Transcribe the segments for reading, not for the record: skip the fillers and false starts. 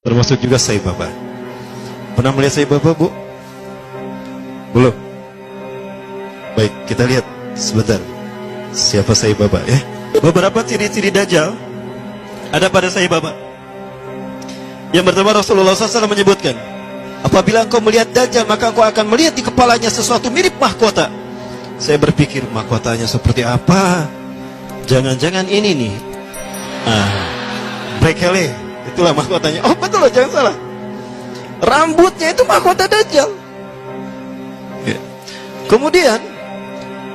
Termasuk juga Sai Baba. Pernah melihat Sai Baba, Bu? Belum? Baik, kita lihat sebentar siapa Sai Baba ya. Beberapa ciri-ciri Dajjal ada pada Sai Baba. Yang pertama, Rasulullah SAW menyebutkan, apabila engkau melihat Dajjal, maka engkau akan melihat di kepalanya sesuatu mirip mahkota. Saya berpikir, mahkotanya seperti apa? Jangan-jangan ini nih, Brekele, itulah mahkotanya. Oh betul loh, jangan salah. Rambutnya itu mahkota Dajjal ya. Kemudian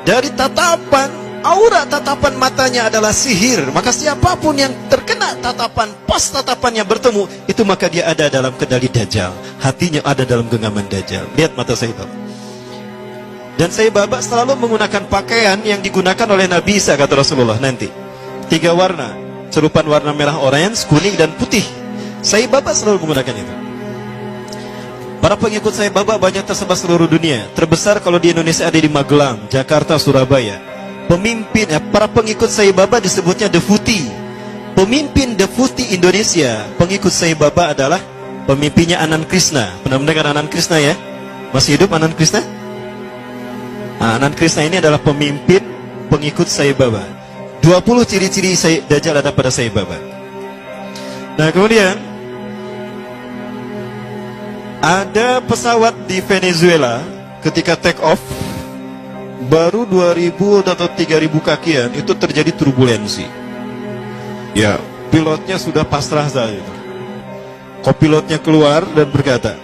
dari tatapan, aura tatapan matanya adalah sihir. Maka siapapun yang terkena tatapan, pas tatapannya bertemu, itu maka dia ada dalam kendali Dajjal. Hatinya ada dalam genggaman Dajjal. Lihat mata Sai Baba. Dan Sai Baba selalu menggunakan pakaian yang digunakan oleh Nabi Isa, kata Rasulullah nanti. 3 warna, serupan warna merah, orange, kuning, dan putih. Sai Baba selalu menggunakan itu. Para pengikut Sai Baba banyak tersebar seluruh dunia. Terbesar kalau di Indonesia ada di Magelang, Jakarta, Surabaya. Pemimpin, para pengikut Sai Baba disebutnya Deputi. Pemimpin Deputi Indonesia, pengikut Sai Baba adalah pemimpinnya Anand Krishna. Pernah mendengar Anand Krishna ya? Masih hidup Anand Krishna? Anand Krishna ini adalah pemimpin pengikut Sai Baba. 20 ciri-ciri Dajjal ada pada Sai Baba. Nah kemudian ada pesawat di Venezuela ketika take off, baru 2000 atau 3000 kakian, itu terjadi turbulensi. Ya, pilotnya sudah pasrah saja. Kopilotnya keluar dan berkata,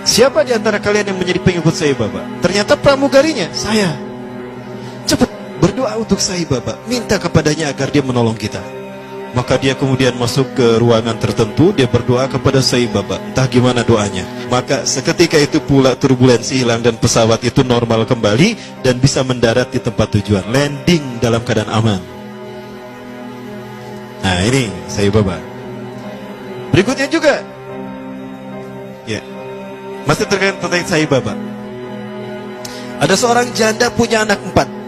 siapa di antara kalian yang menjadi pengikut Sai Baba? Ternyata pramugarinya, saya. Cepat berdoa untuk Sai Baba, minta kepadanya agar dia menolong kita. Maka dia kemudian masuk ke ruangan tertentu, dia berdoa kepada Sai Baba. Entah gimana doanya. Maka seketika itu pula turbulensi hilang dan pesawat itu normal kembali dan bisa mendarat di tempat tujuan, landing dalam keadaan aman. Nah ini Sai Baba. Berikutnya juga, ya, masih terkait tentang Sai Baba. Ada seorang janda punya anak 4.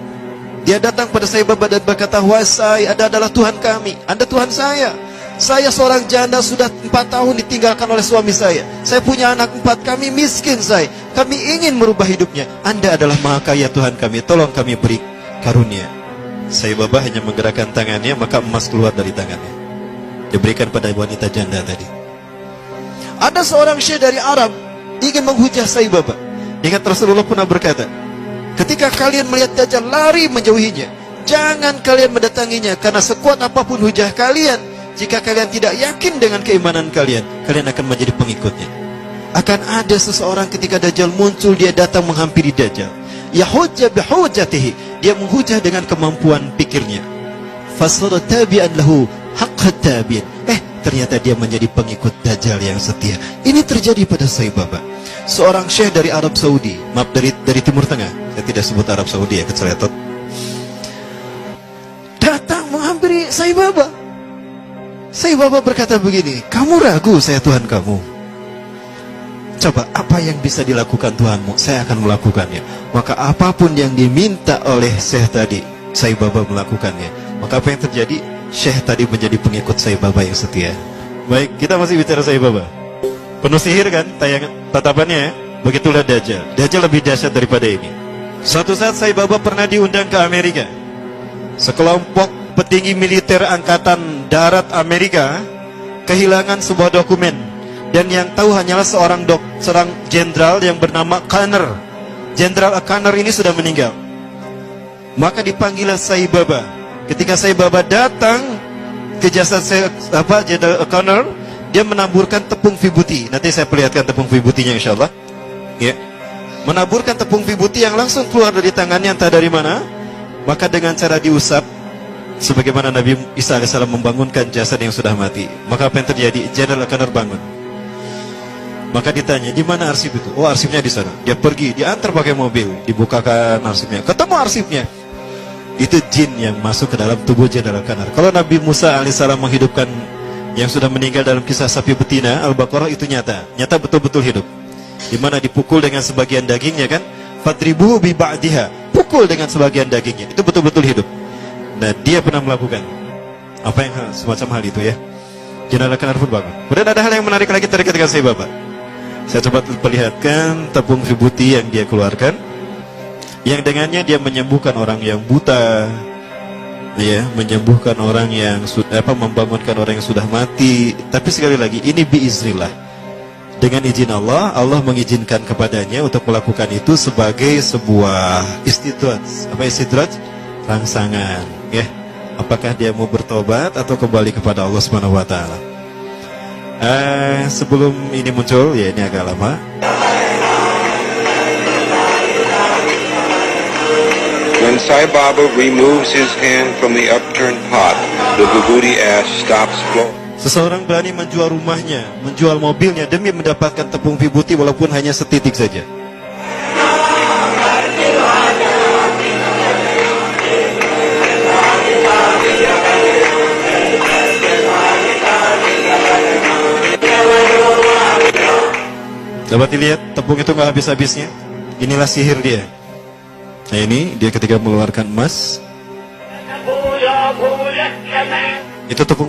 Dia datang pada Sai Baba dan berkata, wahai Sai, Anda adalah Tuhan kami, Anda Tuhan saya. Saya seorang janda sudah 4 tahun ditinggalkan oleh suami saya. Saya punya anak 4, kami miskin Sai. Kami ingin merubah hidupnya. Anda adalah maha kaya Tuhan kami, tolong kami beri karunia. Sai Baba hanya menggerakkan tangannya, maka emas keluar dari tangannya. Diberikan pada wanita janda tadi. Ada seorang syekh dari Arab ingin menghujah Sai Baba. Ingat Rasulullah pernah berkata, ketika kalian melihat Dajjal, lari menjauhinya. Jangan kalian mendatanginya, karena sekuat apapun hujah kalian, jika kalian tidak yakin dengan keimanan kalian, kalian akan menjadi pengikutnya. Akan ada seseorang ketika Dajjal muncul, dia datang menghampiri Dajjal. Yahujja bihujjatihi, dia menghujah dengan kemampuan pikirnya. Fasara tabi'an lahu haqqa tabi'in. Ternyata dia menjadi pengikut Dajjal yang setia. Ini terjadi pada Sai Baba. Seorang syekh dari Arab Saudi, maaf dari Timur Tengah, saya tidak sebut Arab Saudi ya, keceletot, datang menghampiri Sai Baba. Sai Baba berkata begini, kamu ragu saya Tuhan kamu? Coba apa yang bisa dilakukan Tuhanmu, saya akan melakukannya. Maka apapun yang diminta oleh syekh tadi, Sai Baba melakukannya. Maka apa yang terjadi? Syekh tadi menjadi pengikut Sai Baba yang setia. Baik, kita masih bicara Sai Baba. Penuh sihir kan tatapannya ya? Begitulah Dajjal. Dajjal lebih dahsyat daripada ini. Suatu saat Sai Baba pernah diundang ke Amerika. Sekelompok petinggi militer angkatan darat Amerika kehilangan sebuah dokumen, dan yang tahu hanyalah seorang jenderal yang bernama Conner. Jenderal Conner ini sudah meninggal. Maka dipanggillah Sai Baba. Ketika Sai Baba datang ke jasad Jenderal Conner, dia menaburkan tepung vibuti. Nanti saya perlihatkan tepung vibutinya insyaallah. Ya. Menaburkan tepung vibuti yang langsung keluar dari tangannya, entah dari mana. Maka dengan cara diusap, sebagaimana Nabi Isa AS membangunkan jasad yang sudah mati. Maka apa yang terjadi? Jenderal Conner bangun. Maka ditanya, di mana arsip itu? Oh, arsipnya di sana. Dia pergi, diantar pakai mobil, dibukakan arsipnya. Ketemu arsipnya. Itu jin yang masuk ke dalam tubuh Jenderal Conner. Kalau Nabi Musa AS menghidupkan yang sudah meninggal dalam kisah sapi betina Al-Baqarah, itu nyata betul-betul hidup. Di mana dipukul dengan sebagian dagingnya kan? Fadribuhu bi ba'diha. Pukul dengan sebagian dagingnya. Itu betul-betul hidup. Nah, dia pernah melakukan apa yang semacam hal itu ya. Jenalakan Arfur bangun. Kemudian ada hal yang menarik lagi tadi ketika Sai Baba. Saya coba perlihatkan tepung vibuti yang dia keluarkan, yang dengannya dia menyembuhkan orang yang buta, ya, menyembuhkan orang yang membangunkan orang yang sudah mati. Tapi sekali lagi ini biiznillah, dengan izin Allah, Allah mengizinkan kepadanya untuk melakukan itu sebagai sebuah istidraj. Apa istidraj? Rangsangan, ya. Apakah dia mau bertobat atau kembali kepada Allah Subhanahu wa taala? Sebelum ini muncul, ya ini agak lama. When Sai Baba removes his hand from the upturned pot, the vibhuti ash stops flowing. Seseorang berani menjual rumahnya, menjual mobilnya demi mendapatkan tepung vibuti walaupun hanya setitik saja. Dapat dilihat tepung itu nggak habis-habisnya. Inilah sihir dia. Nah ini dia ketika mengeluarkan emas, itu tepung